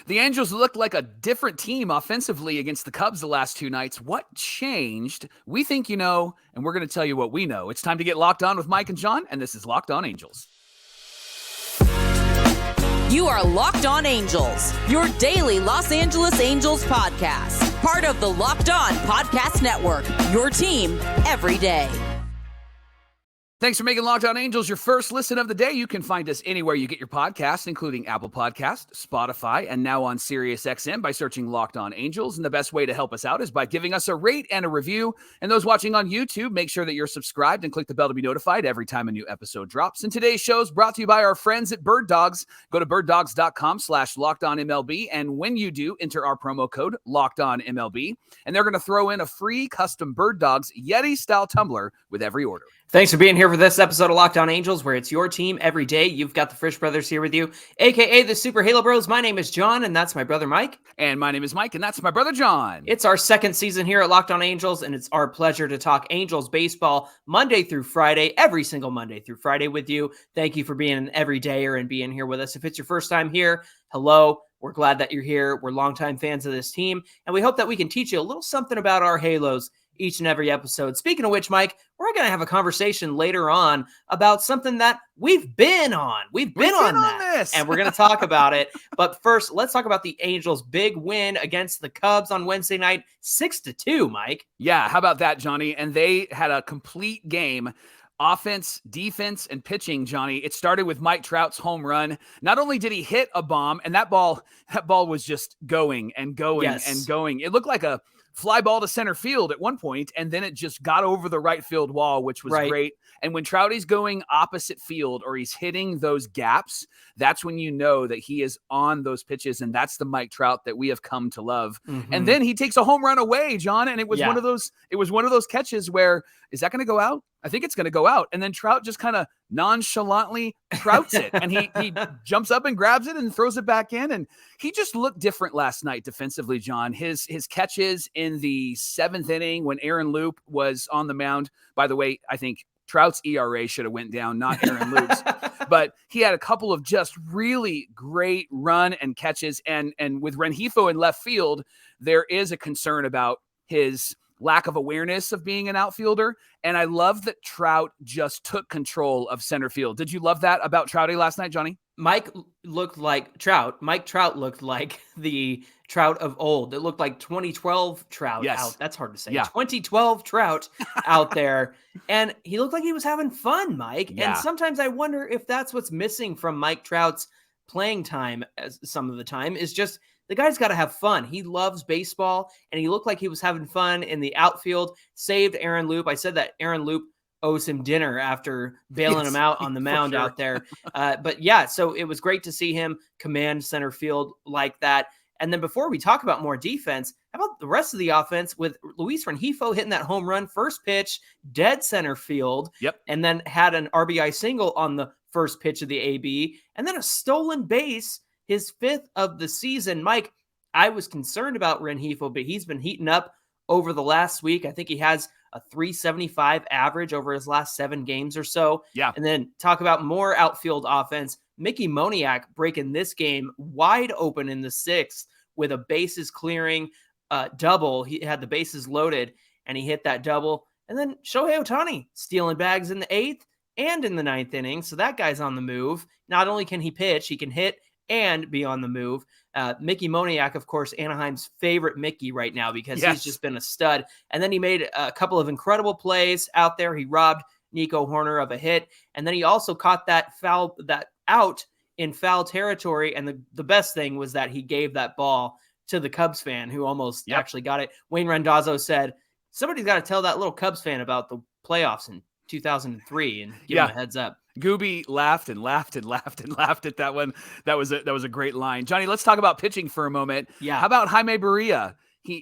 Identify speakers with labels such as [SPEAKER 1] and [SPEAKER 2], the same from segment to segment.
[SPEAKER 1] The Angels looked like a different team offensively against the Cubs the last two nights. What changed? We think you know, and we're going to tell you what we know. It's time to get locked on with Mike and John, and this is Locked On Angels.
[SPEAKER 2] You are Locked On Angels, your daily Los Angeles Angels podcast. Part of the Locked On Podcast Network, your team every day.
[SPEAKER 1] Thanks for making Locked On Angels your first listen of the day. You can find us anywhere you get your podcasts, including Apple Podcasts, Spotify, and now on SiriusXM by searching Locked On Angels. And the best way to help us out is by giving us a rate and a review. And those watching on YouTube, make sure that you're subscribed and click the bell to be notified every time a new episode drops. And today's show is brought to you by our friends at Bird Dogs. Go to birddogs.com/LockedOnMLB. And when you do, enter our promo code LockedOnMLB. And they're going to throw in a free custom Bird Dogs Yeti-style tumbler with every order.
[SPEAKER 3] Thanks for being here for this episode of Locked On Angels, where it's your team every day. You've got the Frisch Brothers here with you, a.k.a. the Super Halo Bros. My name is John, and that's my brother Mike.
[SPEAKER 1] And my name is Mike, and that's my brother John.
[SPEAKER 3] It's our second season here at Locked On Angels, and it's our pleasure to talk Angels baseball Monday through Friday, every single Monday through Friday with you. Thank you for being an everydayer and being here with us. If it's your first time here, hello. We're glad that you're here. We're longtime fans of this team, and we hope that we can teach you a little something about our Halos each and every episode. Speaking of which, Mike, we're going to have a conversation later on about something that we've been on. We've been on this, and we're going to talk about it. But first, let's talk about the Angels' big win against the Cubs on Wednesday night, 6-2, Mike.
[SPEAKER 1] Yeah, how about that, Johnny? And they had a complete game. Offense, defense, and pitching, Johnny. It started with Mike Trout's home run. Not only did he hit a bomb, and that ball was just going and going and going. It looked like a fly ball to center field at one point, and then it just got over the right field wall, which was great. And when Trouty's going opposite field or he's hitting those gaps, that's when you know that he is on those pitches, and that's the Mike Trout that we have come to love. Mm-hmm. And then he takes a home run away, John, and it was one of those catches where, is that going to go out? I think it's going to go out. And then Trout just kind of nonchalantly trouts it. And he jumps up and grabs it and throws it back in. And he just looked different last night defensively, John. His catches in the seventh inning when Aaron Loup was on the mound. By the way, I think Trout's ERA should have went down, not Aaron Loup's. But he had a couple of just really great run and catches. And with Rengifo in left field, there is a concern about his lack of awareness of being an outfielder. And I love that Trout just took control of center field. Did you love that about Trouty last night, Johnny?
[SPEAKER 3] Mike Trout looked like the Trout of old. It looked like 2012 Trout out. That's hard to say. Yeah. 2012 Trout out there. And he looked like he was having fun, Mike. Yeah. And sometimes I wonder if that's what's missing from Mike Trout's playing time some of the time, is just the guy's got to have fun. He loves baseball, and he looked like he was having fun in the outfield, saved Aaron Loup. I said that Aaron Loup owes him dinner after bailing him out on the mound out there. But yeah, so it was great to see him command center field like that. And then before we talk about more defense, how about the rest of the offense with Luis Rengifo hitting that home run, first pitch, dead center field, and then had an RBI single on the first pitch of the AB, and then a stolen base, his fifth of the season. Mike, I was concerned about Rengifo, but he's been heating up over the last week. I think he has a 375 average over his last 7 games or so. Yeah. And then talk about more outfield offense. Mickey Moniak breaking this game wide open in the 6th with a bases clearing double. He had the bases loaded and he hit that double. And then Shohei Ohtani stealing bags in the 8th and in the 9th inning. So that guy's on the move. Not only can he pitch, he can hit and be on the move. Mickey Moniak, of course, Anaheim's favorite Mickey right now, because he's just been a stud. And then he made a couple of incredible plays out there. He robbed Nico Horner of a hit. And then he also caught that out in foul territory. And the best thing was that he gave that ball to the Cubs fan who almost actually got it. Wayne Randazzo said, somebody's got to tell that little Cubs fan about the playoffs in 2003 and give him a heads up.
[SPEAKER 1] Gooby laughed and laughed and laughed and laughed at that one. That was a great line. Johnny, let's talk about pitching for a moment. Yeah. How about Jaime Barria?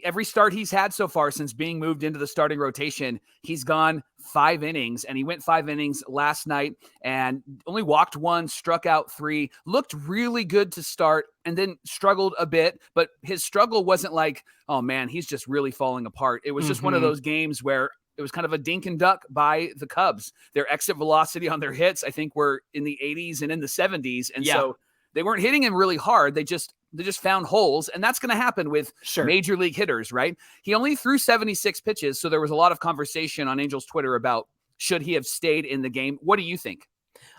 [SPEAKER 1] Every start he's had so far since being moved into the starting rotation, he's gone 5 innings, and he went 5 innings last night and only walked 1, struck out 3, looked really good to start, and then struggled a bit. But his struggle wasn't like, oh man, he's just really falling apart. It was just one of those games where it was kind of a dink and duck by the Cubs. Their exit velocity on their hits, I think, were in the 80s and in the 70s. And so they weren't hitting him really hard. They just found holes, and that's going to happen with major league hitters, right? He only threw 76 pitches, so there was a lot of conversation on Angels Twitter about should he have stayed in the game. What do you think?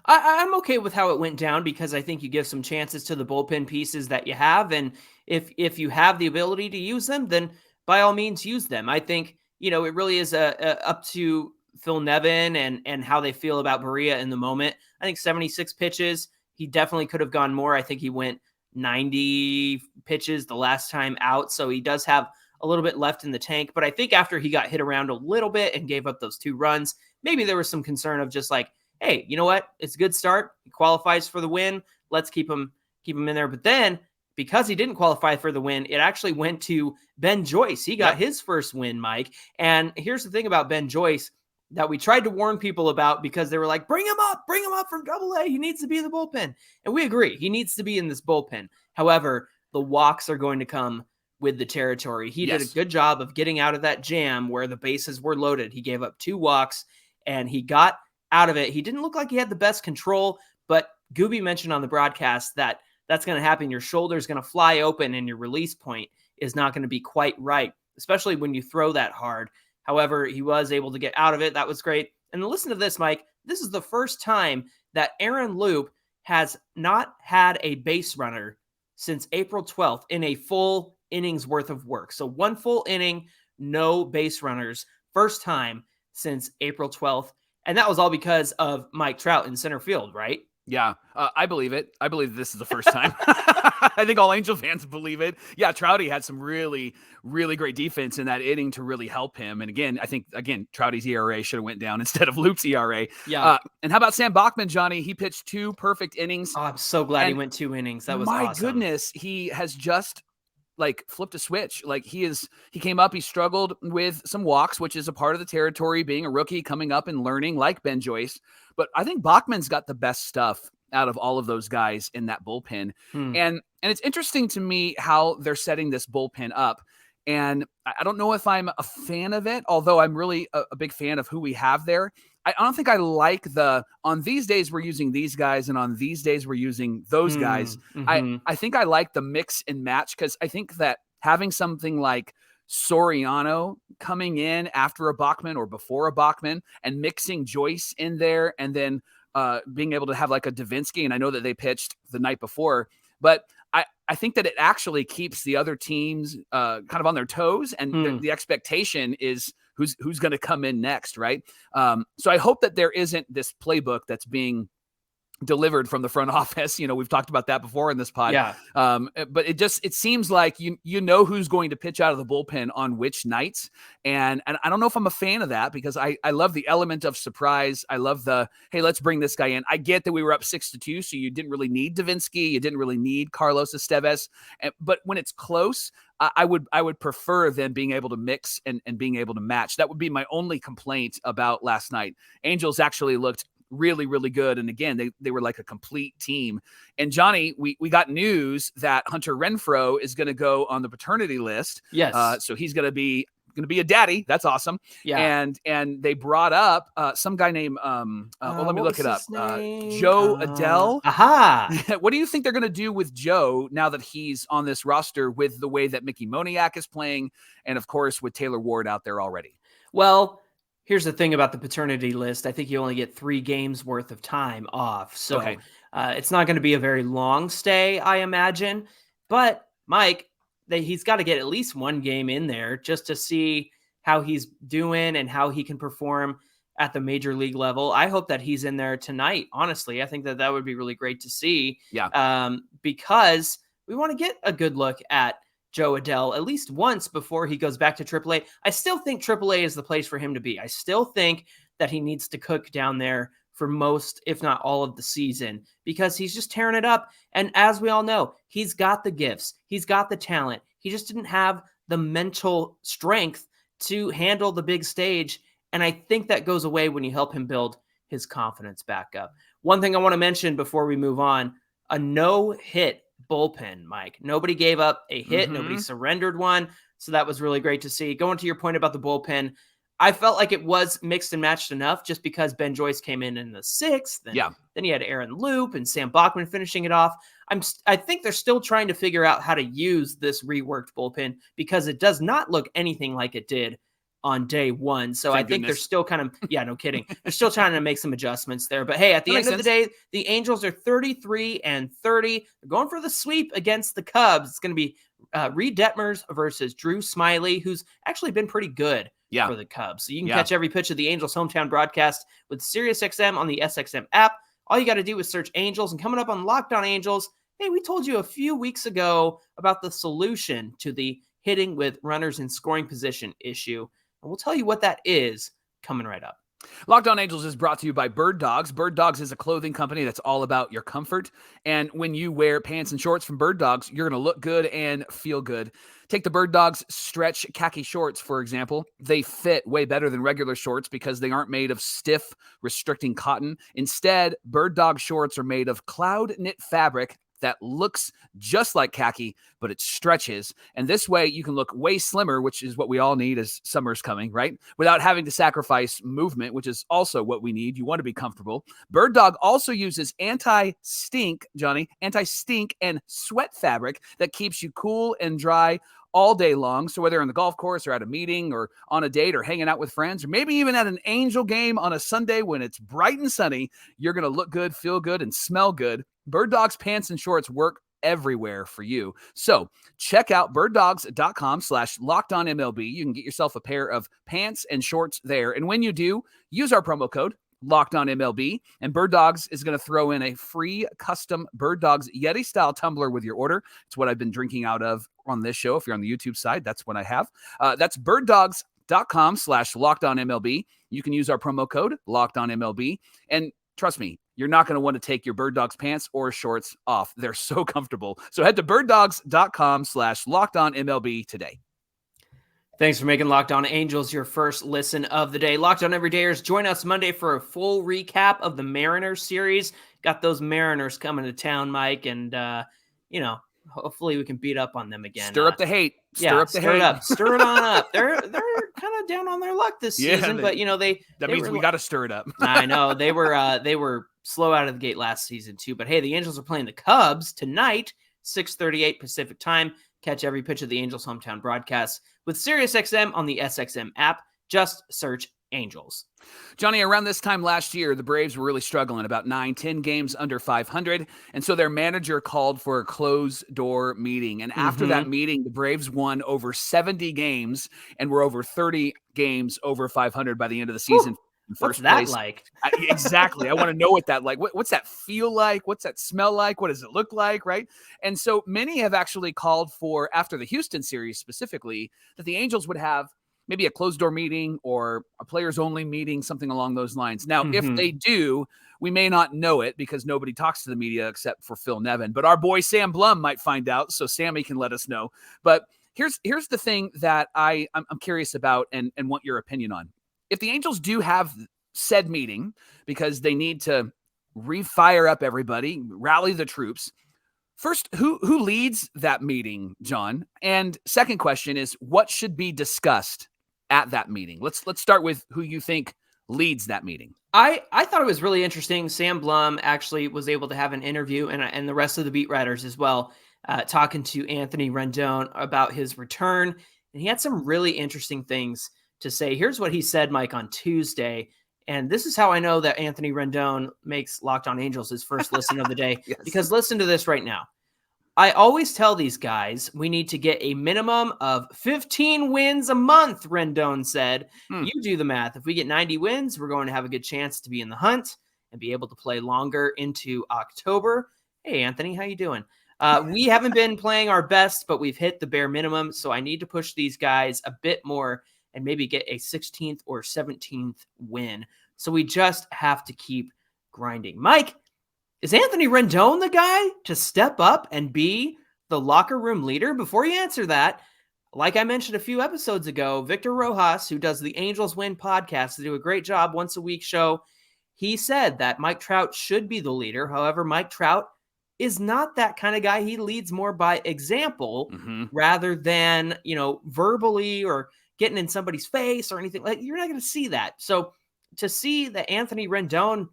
[SPEAKER 3] I'm okay with how it went down because I think you give some chances to the bullpen pieces that you have, and if you have the ability to use them, then by all means use them. I think it really is up to Phil Nevin and how they feel about Barria in the moment. I think 76 pitches, he definitely could have gone more. I think he went 90 pitches the last time out, so he does have a little bit left in the tank. But I think after he got hit around a little bit and gave up those 2 runs, maybe there was some concern of just like, hey, you know what? It's a good start. He qualifies for the win. Let's keep him in there. But then, because he didn't qualify for the win, it actually went to Ben Joyce. He got his first win, Mike. And here's the thing about Ben Joyce that we tried to warn people about because they were like, bring him up from AA. He needs to be in the bullpen. And we agree. He needs to be in this bullpen. However, the walks are going to come with the territory. He did a good job of getting out of that jam where the bases were loaded. He gave up 2 walks and he got out of it. He didn't look like he had the best control, but Gooby mentioned on the broadcast that that's going to happen. Your shoulder is going to fly open and your release point is not going to be quite right, especially when you throw that hard. However, he was able to get out of it. That was great. And listen to this, Mike. This is the first time that Aaron Loup has not had a base runner since April 12th in a full innings worth of work. So 1 full inning, no base runners. First time since April 12th. And that was all because of Mike Trout in center field, right?
[SPEAKER 1] Yeah, I believe it. I believe this is the first time. I think all Angel fans believe it. Yeah, Trouty had some really, really great defense in that inning to really help him. And again, I think, Trouty's ERA should have went down instead of Loop's ERA.
[SPEAKER 3] Yeah.
[SPEAKER 1] And how about Sam Bachman, Johnny? He pitched 2 perfect innings.
[SPEAKER 3] Oh, I'm so glad he went 2 innings. That was awesome.
[SPEAKER 1] My goodness, he has just flipped a switch. He came up, he struggled with some walks, which is a part of the territory, being a rookie, coming up and learning like Ben Joyce. But I think Bachman's got the best stuff out of all of those guys in that bullpen. And it's interesting to me how they're setting this bullpen up. And I don't know if I'm a fan of it, although I'm really a big fan of who we have there. I don't think I like on these days we're using these guys and on these days we're using those guys. I think I like the mix and match because I think that having something like Soriano coming in after a Bachman or before a Bachman and mixing Joyce in there and then being able to have like a Davinsky, and I know that they pitched the night before, but I think that it actually keeps the other teams kind of on their toes, and the expectation is who's going to come in next, right? So I hope that there isn't this playbook that's being delivered from the front office. We've talked about that before in this pod.
[SPEAKER 3] Yeah.
[SPEAKER 1] But it seems like you know who's going to pitch out of the bullpen on which nights. And I don't know if I'm a fan of that because I love the element of surprise. I love hey, let's bring this guy in. I get that we were up 6-2, so you didn't really need Davinsky. You didn't really need Carlos Estevez. But when it's close, I would prefer them being able to mix and being able to match. That would be my only complaint about last night. Angels actually looked really, really good. And again, they were like a complete team. And Johnny, we got news that Hunter Renfroe is going to go on the paternity list.
[SPEAKER 3] Yes.
[SPEAKER 1] So he's going to be a daddy. That's awesome.
[SPEAKER 3] Yeah.
[SPEAKER 1] And they brought up some guy named let me look it up. Joe Adele.
[SPEAKER 3] Aha.
[SPEAKER 1] What do you think they're going to do with Joe now that he's on this roster with the way that Mickey Moniak is playing, and of course with Taylor Ward out there already?
[SPEAKER 3] Well, here's the thing about the paternity list. I think you only get 3 games worth of time off. So it's not going to be a very long stay, I imagine. But Mike, he's got to get at least 1 game in there just to see how he's doing and how he can perform at the major league level. I hope that he's in there tonight. Honestly, I think that would be really great to see.
[SPEAKER 1] Yeah.
[SPEAKER 3] Because we want to get a good look at Joe Adele at least once before he goes back to AAA. I still think AAA is the place for him to be. I still think that he needs to cook down there for most, if not all of the season, because he's just tearing it up. And as we all know, he's got the gifts. He's got the talent. He just didn't have the mental strength to handle the big stage. And I think that goes away when you help him build his confidence back up. One thing I want to mention before we move on, a no-hit bullpen, Mike. Nobody gave up a hit. Nobody surrendered one. So that was really great to see. Going to your point about the bullpen, I felt like it was mixed and matched enough just because Ben Joyce came in the 6th. Then you had Aaron Loup and Sam Bachman finishing it off. I think they're still trying to figure out how to use this reworked bullpen because it does not look anything like it did on day one. So I think they're still kind of, no kidding. They're still trying to make some adjustments there. But hey, at the end of the day, the Angels are 33-30. They're going for the sweep against the Cubs. It's going to be Reed Detmers versus Drew Smiley, who's actually been pretty good for the Cubs. So you can catch every pitch of the Angels hometown broadcast with SiriusXM on the SXM app. All you got to do is search Angels. And coming up on Locked On Angels, hey, we told you a few weeks ago about the solution to the hitting with runners in scoring position issue. And we'll tell you what that is coming right up.
[SPEAKER 1] Locked On Angels is brought to you by Bird Dogs. Bird Dogs is a clothing company that's all about your comfort. And when you wear pants and shorts from Bird Dogs, you're going to look good and feel good. Take the Bird Dogs stretch khaki shorts, for example. They fit way better than regular shorts because they aren't made of stiff, restricting cotton. Instead, Bird Dog shorts are made of cloud knit fabric that looks just like khaki, but it stretches. And this way you can look way slimmer, which is what we all need as summer's coming, right? Without having to sacrifice movement, which is also what we need. You want to be comfortable. Bird Dog also uses anti-stink and sweat fabric that keeps you cool and dry all day long. So whether on the golf course or at a meeting or on a date or hanging out with friends, or maybe even at an Angel game on a Sunday when it's bright and sunny, you're going to look good, feel good, and smell good. Bird Dogs pants and shorts work everywhere for you. So check out birddogs.com/LockedOnMLB. You can get yourself a pair of pants and shorts there. And when you do, use our promo code LockedOnMLB, and Bird Dogs is going to throw in a free custom Bird Dogs Yeti style tumbler with your order. It's what I've been drinking out of on this show. If you're on the YouTube side, that's what I have. That's birddogs.com/LockedOnMLB. You can use our promo code LockedOnMLB. And trust me, you're not going to want to take your Bird Dogs pants or shorts off. They're so comfortable. So head to birddogs.com/LockedOnMLB today.
[SPEAKER 3] Thanks for making Locked On Angels your first listen of the day. Locked On Everydayers, join us Monday for a full recap of the Mariners series. Got those Mariners coming to town, Mike, and, hopefully we can beat up on them again.
[SPEAKER 1] Stir up the hate.
[SPEAKER 3] Stir it up. Stir it on up. They're kind of down on their luck this season, but
[SPEAKER 1] that means we got to stir it up.
[SPEAKER 3] I know they were slow out of the gate last season too. But hey, the Angels are playing the Cubs tonight, 6:38 Pacific time. Catch every pitch of the Angels hometown broadcast with SiriusXM on the SXM app. Just search Angels.
[SPEAKER 1] Johnny, around this time last year, the Braves were really struggling, about 9-10 games under 500. And so their manager called for a closed-door meeting. And after that meeting, the Braves won over 70 games and were over 30 games over 500 by the end of the season.
[SPEAKER 3] What's that like?
[SPEAKER 1] Exactly. I want to know what that like. What's that feel like? What's that smell like? What does it look like? Right. And so many have actually called for, after the Houston series specifically, that the Angels would have maybe a closed door meeting or a players only meeting, something along those lines. Now, if they do, we may not know it because nobody talks to the media except for Phil Nevin, but our boy Sam Blum might find out. So Sammy can let us know. But here's the thing that I'm curious about and want your opinion on. If the Angels do have said meeting because they need to refire up everybody, rally the troops, first, who leads that meeting, John? And second question is, what should be discussed at that meeting? Let's start with who you think leads that meeting.
[SPEAKER 3] I thought it was really interesting. Sam Blum actually was able to have an interview, and the rest of the beat writers as well, talking to Anthony Rendon about his return. And he had some really interesting things to say. Here's what he said, Mike, on Tuesday. And this is how I know that Anthony Rendon makes Locked On Angels his first listen of the day.
[SPEAKER 1] Yes.
[SPEAKER 3] Because listen to this right now. I always tell these guys we need to get a minimum of 15 wins a month, Rendon said. You do the math. If we get 90 wins, we're going to have a good chance to be in the hunt and be able to play longer into October. Hey, Anthony, how you doing? We haven't been playing our best, but we've hit the bare minimum. So I need to push these guys a bit more and maybe get a 16th or 17th win. So we just have to keep grinding. Mike, is Anthony Rendon the guy to step up and be the locker room leader? Before you answer that, like I mentioned a few episodes ago, Victor Rojas, who does the Angels Win podcast, they do a great job once a week show. He said that Mike Trout should be the leader. However, Mike Trout is not that kind of guy. He leads more by example rather than, verbally or getting in somebody's face or anything. Like, you're not going to see that. So to see that Anthony Rendon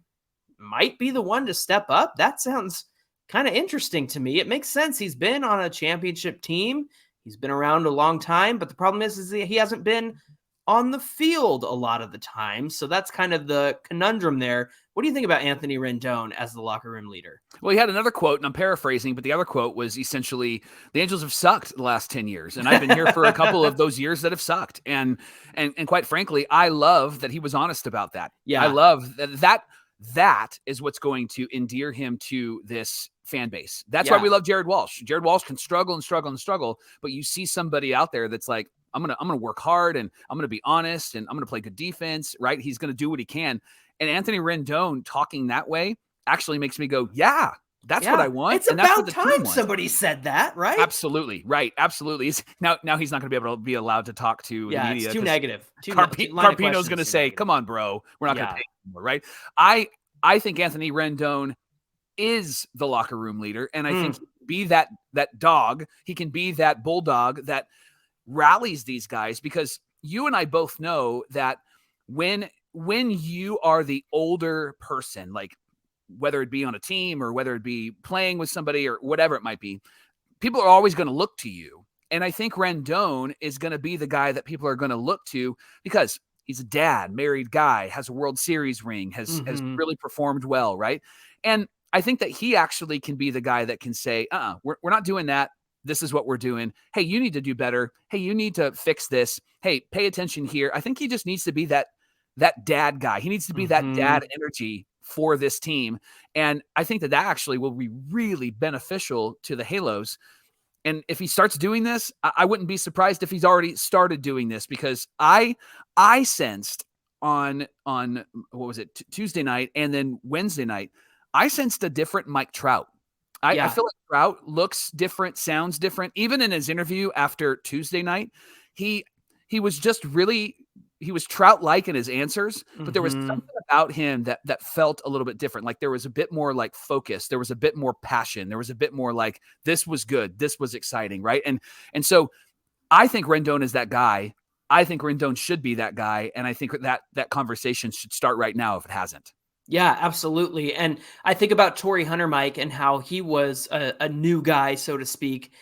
[SPEAKER 3] might be the one to step up, that sounds kind of interesting to me. It makes sense. He's been on a championship team. He's been around a long time, but the problem is that he hasn't been on the field a lot of the time. So that's kind of the conundrum there. What do you think about Anthony Rendon as the locker room leader?
[SPEAKER 1] Well, he had another quote, and I'm paraphrasing, but the other quote was essentially, the Angels have sucked the last 10 years. And I've been here for a couple of those years that have sucked. And quite frankly, I love that he was honest about that.
[SPEAKER 3] Yeah.
[SPEAKER 1] I love that is what's going to endear him to this fan base. That's why we love Jared Walsh. Jared Walsh can struggle and struggle and struggle, but you see somebody out there that's like, I'm gonna work hard, and I'm gonna be honest, and I'm gonna play good defense, right? He's gonna do what he can. And Anthony Rendon talking that way actually makes me go, yeah, that's what I want.
[SPEAKER 3] It's about time somebody said that, right?
[SPEAKER 1] Absolutely. Right. Absolutely. Now he's not going to be allowed to talk to the media.
[SPEAKER 3] It's too negative.
[SPEAKER 1] Carpino's going to say, come on, bro, we're not going to pay anymore, right? I think Anthony Rendon is the locker room leader, and I think he can be that dog. He can be that bulldog that rallies these guys, because you and I both know that when you are the older person, like whether it be on a team or whether it be playing with somebody or whatever it might be, people are always going to look to you. And I think Rendon is going to be the guy that people are going to look to, because he's a dad, married guy, has a World Series ring, has really performed well, right? And I think that he actually can be the guy that can say, we're not doing that. This is what we're doing. Hey, you need to do better. Hey, you need to fix this. Hey, pay attention here. I think he just needs to be that dad guy. He needs to be that dad energy for this team. And I think that actually will be really beneficial to the Halos. And if he starts doing this, I wouldn't be surprised if he's already started doing this, because I sensed on what was it, Tuesday night and then Wednesday night, I sensed a different Mike Trout. I feel like Trout looks different, sounds different. Even in his interview after Tuesday night, he was just really, he was Trout-like in his answers, but there was something about him that felt a little bit different. Like there was a bit more like focus. There was a bit more passion. There was a bit more like, this was good. This was exciting. Right. And so I think Rendon is that guy. I think Rendon should be that guy. And I think that conversation should start right now if it hasn't.
[SPEAKER 3] Yeah, absolutely. And I think about Torrey Hunter, Mike, and how he was a new guy, so to speak,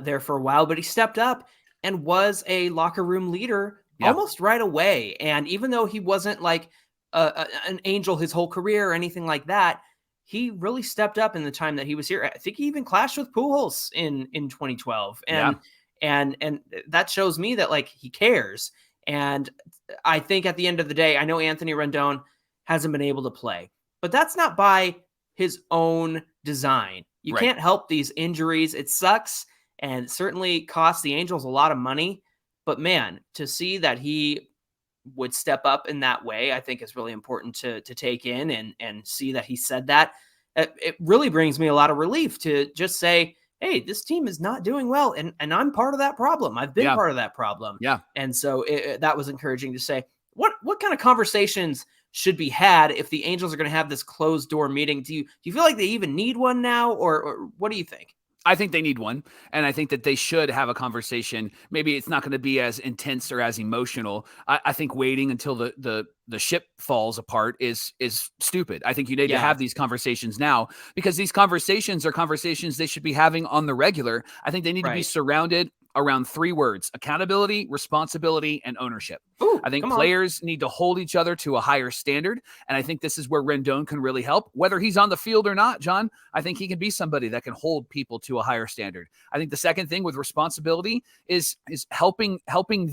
[SPEAKER 3] there for a while, but he stepped up and was a locker room leader almost right away. And even though he wasn't like an Angel his whole career or anything like that, he really stepped up in the time that he was here. I think he even clashed with Pujols in 2012. And that shows me that like he cares. And I think at the end of the day, I know Anthony Rendon hasn't been able to play, but that's not by his own design. You can't help these injuries. It sucks and certainly costs the Angels a lot of money, but man, to see that he would step up in that way, I think is really important to take in and see that he said that. It really brings me a lot of relief to just say, hey, this team is not doing well. And I'm part of that problem. I've been part of that problem.
[SPEAKER 1] Yeah.
[SPEAKER 3] And so that was encouraging to say, what kind of conversations should be had if the Angels are going to have this closed door meeting? Do you feel like they even need one now, or what do you think?
[SPEAKER 1] I think they need one, and I think that they should have a conversation. Maybe it's not going to be as intense or as emotional. I think waiting until the ship falls apart is stupid. I think you need to have these conversations now, because these conversations are conversations they should be having on the regular. I think they need to be surrounded around 3 words: accountability, responsibility, and ownership.
[SPEAKER 3] Ooh,
[SPEAKER 1] I think players need to hold each other to a higher standard. And I think this is where Rendon can really help, whether he's on the field or not, John. I think he can be somebody that can hold people to a higher standard. I think the second thing with responsibility is helping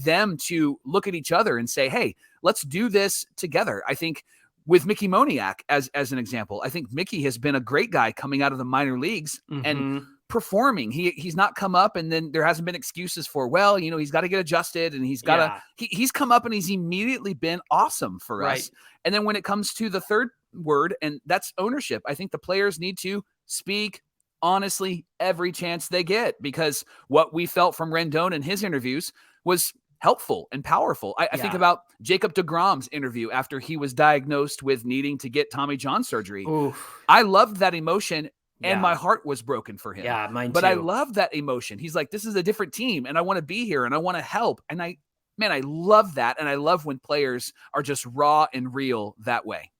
[SPEAKER 1] them to look at each other and say, hey, let's do this together. I think with Mickey Moniak as an example, I think Mickey has been a great guy coming out of the minor leagues and performing. He's not come up and then there hasn't been excuses for, well, he's got to get adjusted and he's got to, he's come up and he's immediately been awesome for us. And then when it comes to the third word, and that's ownership, I think the players need to speak honestly every chance they get, because what we felt from Rendon in his interviews was helpful and powerful. I think about Jacob deGrom's interview after he was diagnosed with needing to get Tommy John surgery.
[SPEAKER 3] Oof.
[SPEAKER 1] I loved that emotion. And my heart was broken for him.
[SPEAKER 3] Yeah, mine too.
[SPEAKER 1] But I love that emotion. He's like, this is a different team, and I want to be here, and I want to help. And I love that. And I love when players are just raw and real that way.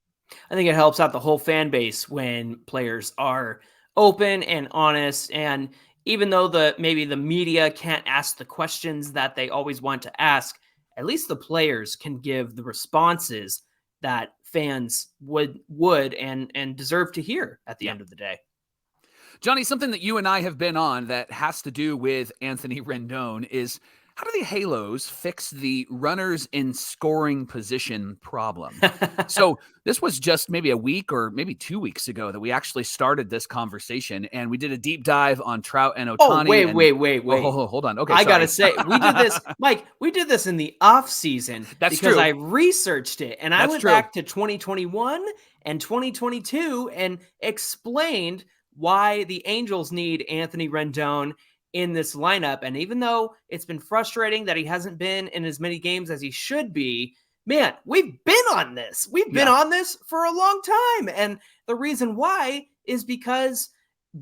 [SPEAKER 3] I think it helps out the whole fan base when players are open and honest. And even though maybe the media can't ask the questions that they always want to ask, at least the players can give the responses that fans would and deserve to hear at the end of the day.
[SPEAKER 1] Johnny, something that you and I have been on that has to do with Anthony Rendon is, how do the Halos fix the runners in scoring position problem? So this was just maybe a week or maybe 2 weeks ago that we actually started this conversation, and we did a deep dive on Trout and Ohtani.
[SPEAKER 3] Wait.
[SPEAKER 1] Oh, hold on. Okay,
[SPEAKER 3] I got to say, we did this, Mike, we did this in the off season.
[SPEAKER 1] That's
[SPEAKER 3] because
[SPEAKER 1] true.
[SPEAKER 3] I researched it, and I went back to 2021 and 2022 and explained why the Angels need Anthony Rendon in this lineup. And even though it's been frustrating that he hasn't been in as many games as he should be, man, we've been on this. We've been on this for a long time. And the reason why is because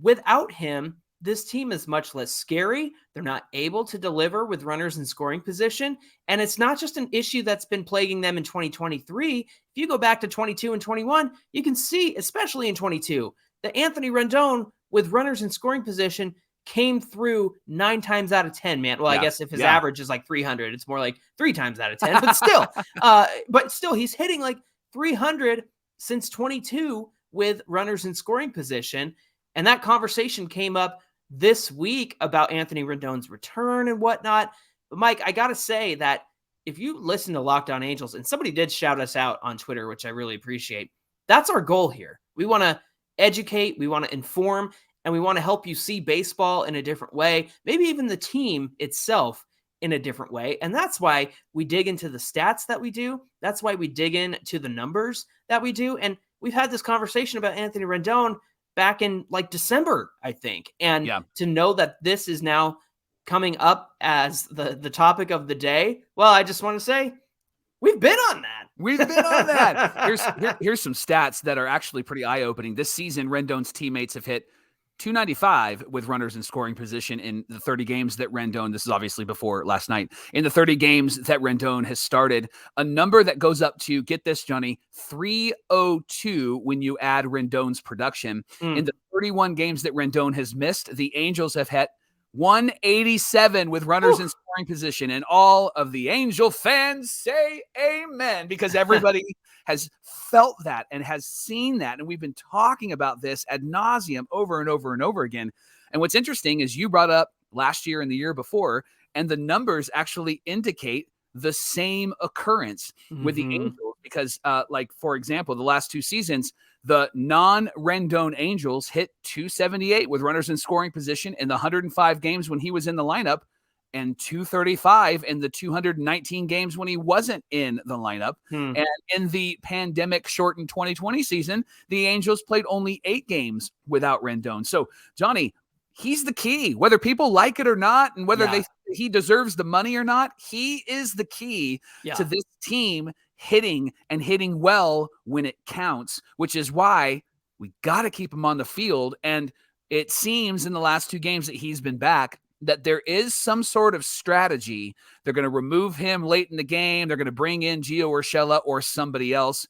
[SPEAKER 3] without him, this team is much less scary. They're not able to deliver with runners in scoring position. And it's not just an issue that's been plaguing them in 2023. If you go back to 22 and 21, you can see, especially in 22, that Anthony Rendon with runners in scoring position came through 9 times out of 10, man. Well, I guess if his average is like 300, it's more like 3 times out of 10, but still, he's hitting like 300 since 22 with runners in scoring position. And that conversation came up this week about Anthony Rendon's return and whatnot. But Mike, I got to say that if you listen to Locked On Angels, and somebody did shout us out on Twitter, which I really appreciate, that's our goal here. We want to educate, we want to inform, and we want to help you see baseball in a different way, maybe even the team itself in a different way. And that's why we dig into the stats that we do. That's why we dig into the numbers that we do. And we've had this conversation about Anthony Rendon back in like December, I think. And to know that this is now coming up as the topic of the day, well, I just want to say, we've been on that.
[SPEAKER 1] We've been on that. Here's some stats that are actually pretty eye-opening. This season, Rendon's teammates have hit .295 with runners in scoring position in the 30 games that Rendon, this is obviously before last night, in the 30 games that Rendon has started, a number that goes up to, get this, Johnny, 302 when you add Rendon's production. In the 31 games that Rendon has missed, the Angels have hit 187 with runners in scoring position, and all of the Angel fans say amen, because everybody has felt that and has seen that. And we've been talking about this ad nauseum over and over and over again. And what's interesting is you brought up last year and the year before, and the numbers actually indicate the same occurrence with the Angels, because like, for example, the last 2 seasons, the non-Rendon Angels hit 278 with runners in scoring position in the 105 games when he was in the lineup, and 235 in the 219 games when he wasn't in the lineup. And in the pandemic-shortened 2020 season, the Angels played only 8 games without Rendon. So, Johnny, he's the key. Whether people like it or not, and whether he deserves the money or not, he is the key to this team hitting and hitting well when it counts, which is why we got to keep him on the field. And it seems in the last 2 games that he's been back that there is some sort of strategy. They're going to remove him late in the game. They're going to bring in Gio Urshela or somebody else.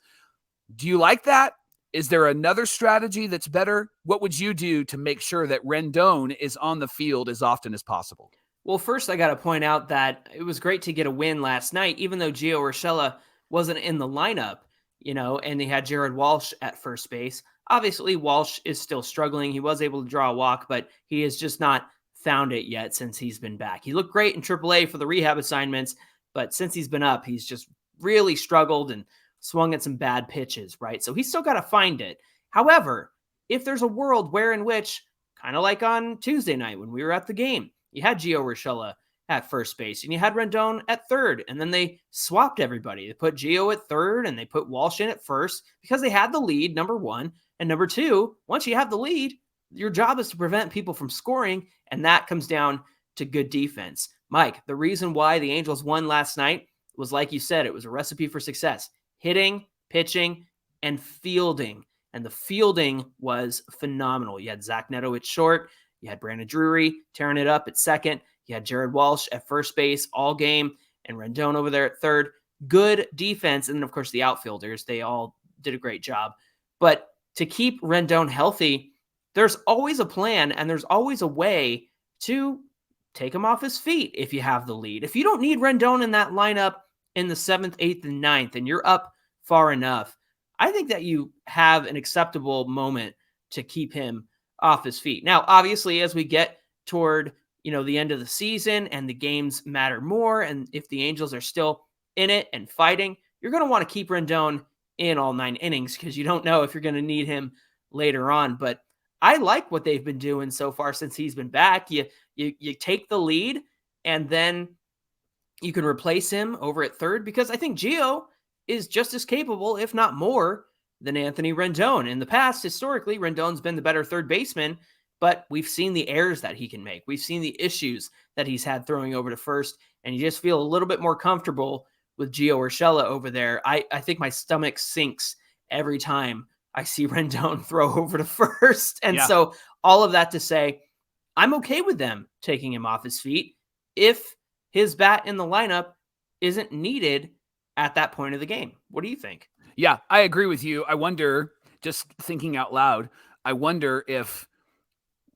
[SPEAKER 1] Do you like that? Is there another strategy that's better? What would you do to make sure that Rendon is on the field as often as possible?
[SPEAKER 3] Well, first I got to point out that it was great to get a win last night, even though Gio Urshela wasn't in the lineup, and they had Jared Walsh at first base. Obviously, Walsh is still struggling. He was able to draw a walk, but he has just not found it yet since he's been back. He looked great in AAA for the rehab assignments, but since he's been up, he's just really struggled and swung at some bad pitches, right? So he's still got to find it. However, if there's a world where in which, kind of like on Tuesday night when we were at the game, you had Gio Urshela at first base and you had Rendon at third, and then they swapped everybody. They put Gio at third and they put Walsh in at first because they had the lead, number one. And number two, once you have the lead, your job is to prevent people from scoring, and that comes down to good defense. Mike, the reason why the Angels won last night was, like you said, it was a recipe for success. Hitting, pitching, and fielding. And the fielding was phenomenal. You had Zach Neto at short. You had Brandon Drury tearing it up at second. You had Jared Walsh at first base all game, and Rendon over there at third. Good defense. And then, of course, the outfielders, they all did a great job. But to keep Rendon healthy, there's always a plan and there's always a way to take him off his feet if you have the lead. If you don't need Rendon in that lineup in the 7th, 8th, and 9th, and you're up far enough, I think that you have an acceptable moment to keep him off his feet. Now, obviously, as we get toward, the end of the season and the games matter more, and if the Angels are still in it and fighting, you're going to want to keep Rendon in all 9 innings because you don't know if you're going to need him later on. But I like what they've been doing so far since he's been back. You take the lead and then you can replace him over at third, because I think Gio is just as capable, if not more, than Anthony Rendon. In the past, historically, Rendon's been the better third baseman, but we've seen the errors that he can make. We've seen the issues that he's had throwing over to first, and you just feel a little bit more comfortable with Gio Urshela over there. I think my stomach sinks every time I see Rendon throw over to first. And so all of that to say, I'm okay with them taking him off his feet if his bat in the lineup isn't needed at that point of the game. What do you think?
[SPEAKER 1] Yeah, I agree with you. I wonder, just thinking out loud, I wonder if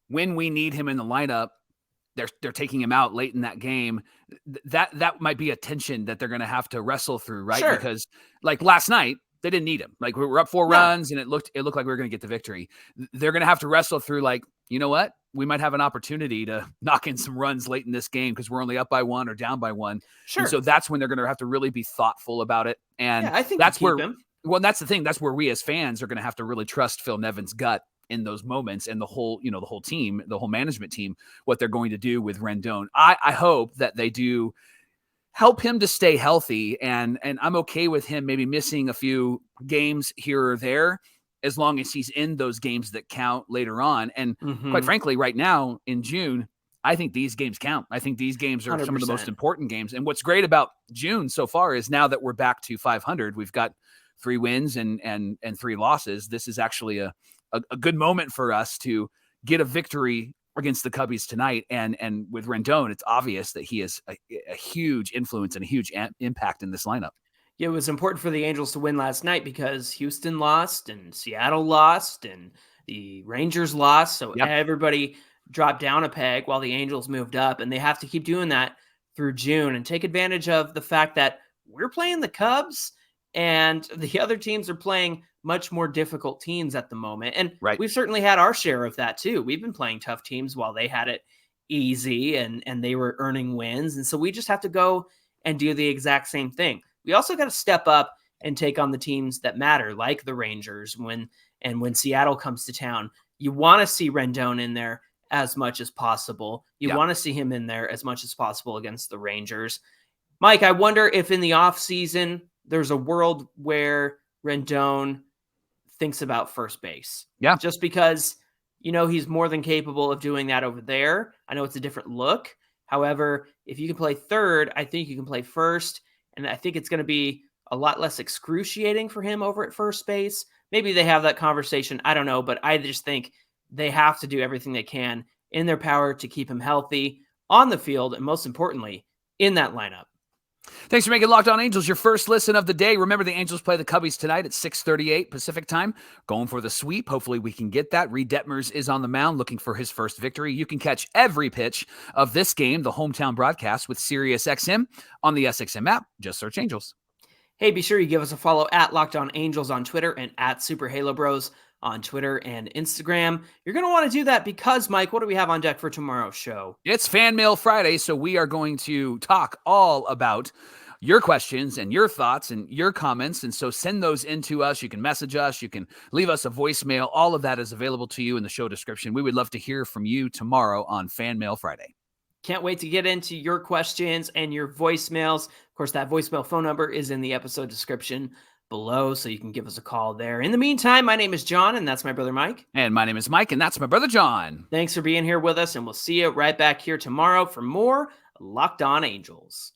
[SPEAKER 1] when we need him in the lineup, they're taking him out late in that game. That might be a tension that they're going to have to wrestle through, right?
[SPEAKER 3] Sure.
[SPEAKER 1] Because like last night, they didn't need him. Like we were up 4 runs and it looked like we were going to get the victory. They're going to have to wrestle through, like, you know what? We might have an opportunity to knock in some runs late in this game because we're only up by 1 or down by 1.
[SPEAKER 3] Sure.
[SPEAKER 1] And so that's when they're going to have to really be thoughtful about it. And
[SPEAKER 3] I think
[SPEAKER 1] that's where,
[SPEAKER 3] him.
[SPEAKER 1] Well, that's the thing. That's where we as fans are going to have to really trust Phil Nevin's gut in those moments, and the whole team, the whole management team, what they're going to do with Rendon. I hope that they do help him to stay healthy, and I'm okay with him maybe missing a few games here or there, as long as he's in those games that count later on. And quite frankly, right now in June, I think these games count. I think these games are 100%. Some of the most important games. And what's great about June so far is now that we're back to 500, we've got 3 wins and 3 losses. This is actually a good moment for us to get a victory against the Cubbies tonight. And with Rendon, it's obvious that he has a huge influence and a huge impact in this lineup.
[SPEAKER 3] Yeah, it was important for the Angels to win last night because Houston lost and Seattle lost and the Rangers lost. So everybody dropped down a peg while the Angels moved up, and they have to keep doing that through June and take advantage of the fact that we're playing the Cubs and the other teams are playing much more difficult teams at the moment. And we've certainly had our share of that too. We've been playing tough teams while they had it easy and they were earning wins. And so we just have to go and do the exact same thing. We also got to step up and take on the teams that matter, like the Rangers. When Seattle comes to town, you want to see Rendon in there as much as possible. You want to see him in there as much as possible against the Rangers. Mike, I wonder if in the offseason there's a world where Rendon thinks about first base.
[SPEAKER 1] Yeah.
[SPEAKER 3] Just because, he's more than capable of doing that over there. I know it's a different look. However, if you can play third, I think you can play first. And I think it's going to be a lot less excruciating for him over at first base. Maybe they have that conversation. I don't know. But I just think they have to do everything they can in their power to keep him healthy on the field. And most importantly, in that lineup.
[SPEAKER 1] Thanks for making Locked On Angels your first listen of the day. Remember, the Angels play the Cubbies tonight at 6:38 Pacific time. Going for the sweep. Hopefully we can get that. Reed Detmers is on the mound looking for his first victory. You can catch every pitch of this game, the hometown broadcast, with SiriusXM on the SXM app. Just search Angels.
[SPEAKER 3] Hey, be sure you give us a follow at Locked On Angels on Twitter and at Super Halo Bros on Twitter and Instagram. You're going to want to do that because, Mike, what do we have on deck for tomorrow's show?
[SPEAKER 1] It's Fan Mail Friday, so we are going to talk all about your questions and your thoughts and your comments. And so send those in to us. You can message us. You can leave us a voicemail. All of that is available to you in the show description. We would love to hear from you tomorrow on Fan Mail Friday.
[SPEAKER 3] Can't wait to get into your questions and your voicemails. Of course, that voicemail phone number is in the episode description below, so you can give us a call there. In the meantime, my name is John, and that's my brother Mike.
[SPEAKER 1] And my name is Mike, and that's my brother John.
[SPEAKER 3] Thanks for being here with us, and we'll see you right back here tomorrow for more Locked On Angels.